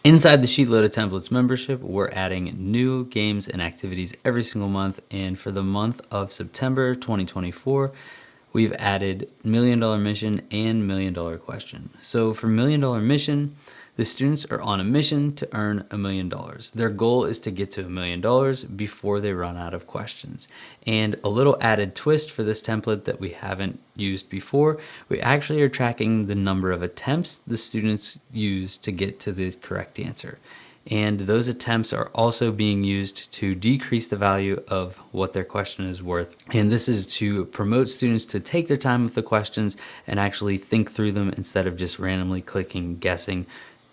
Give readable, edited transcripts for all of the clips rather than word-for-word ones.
Inside the Sheetload of Templates membership, we're adding new games and activities every single month. And for the month of September 2024, we've added Million Dollar Mission and Million Dollar Question. So for Million Dollar Mission, the students are on a mission to earn $1 million. Their goal is to get to $1 million before they run out of questions. And a little added twist for this template that we haven't used before, we actually are tracking the number of attempts the students use to get to the correct answer. And those attempts are also being used to decrease the value of what their question is worth. And this is to promote students to take their time with the questions and actually think through them instead of just randomly clicking, guessing,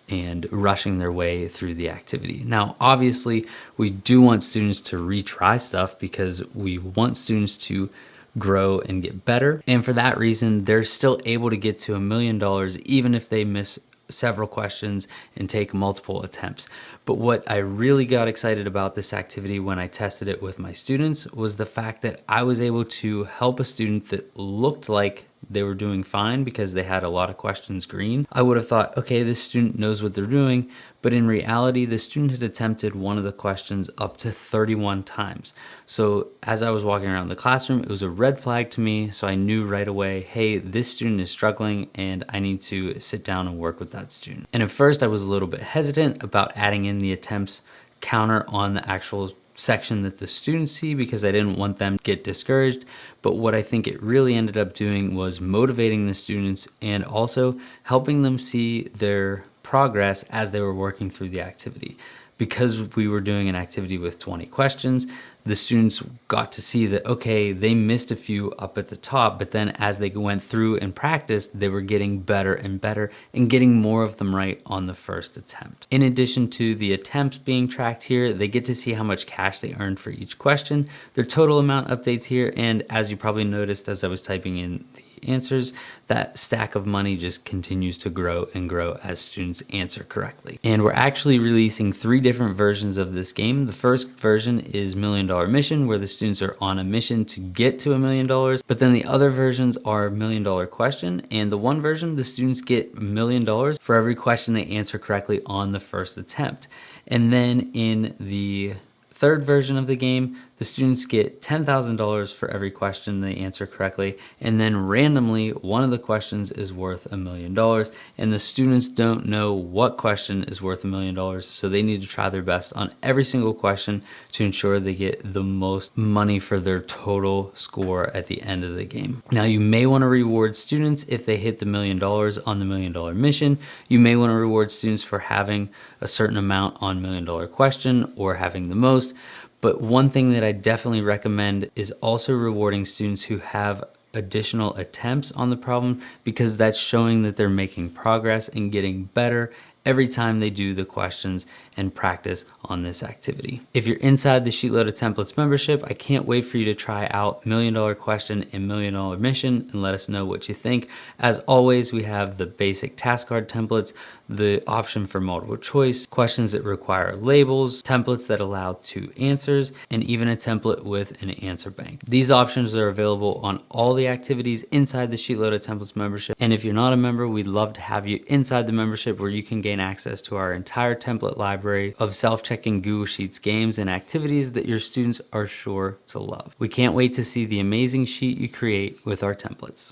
and rushing their way through the activity. Now, obviously, we do want students to retry stuff because we want students to grow and get better. And for that reason, they're still able to get to $1 million even if they miss several questions and take multiple attempts. But what I really got excited about this activity when I tested it with my students was the fact that I was able to help a student that looked like they were doing fine because they had a lot of questions green. I would have thought, okay, this student knows what they're doing. But in reality, the student had attempted one of the questions up to 31 times. So as I was walking around the classroom, it was a red flag to me. So I knew right away, hey, this student is struggling and I need to sit down and work with that student. And at first I was a little bit hesitant about adding in the attempts counter on the actual section that the students see because I didn't want them to get discouraged. But what I think it really ended up doing was motivating the students and also helping them see their progress as they were working through the activity. Because we were doing an activity with 20 questions, the students got to see that, okay, they missed a few up at the top, but then as they went through and practiced, they were getting better and better and getting more of them right on the first attempt. In addition to the attempts being tracked here, they get to see how much cash they earned for each question, their total amount updates here, and as you probably noticed as I was typing in the answers, that stack of money just continues to grow and grow as students answer correctly. And we're actually releasing 3 different versions of this game. The first version is Million Dollar Mission, where the students are on a mission to get to $1 million. But then the other versions are Million Dollar Question. And the one version, the students get $1 million for every question they answer correctly on the first attempt. And then in the third version of the game, the students get $10,000 for every question they answer correctly, and then randomly, one of the questions is worth $1 million, and the students don't know what question is worth $1 million, so they need to try their best on every single question to ensure they get the most money for their total score at the end of the game. Now, you may want to reward students if they hit the $1 million on the $1 million mission. You may want to reward students for having a certain amount on $1 million question or having the most. But one thing that I definitely recommend is also rewarding students who have additional attempts on the problem, because that's showing that they're making progress and getting better every time they do the questions and practice on this activity. If you're inside the Sheetload of Templates membership, I can't wait for you to try out $1 Million Question and $1 Million Mission and let us know what you think. As always, we have the basic task card templates, the option for multiple choice, questions that require labels, templates that allow 2 answers, and even a template with an answer bank. These options are available on all the activities inside the Sheetload of Templates membership. And if you're not a member, we'd love to have you inside the membership where you can gain access to our entire template library of self-checking Google Sheets games and activities that your students are sure to love. We can't wait to see the amazing sheet you create with our templates.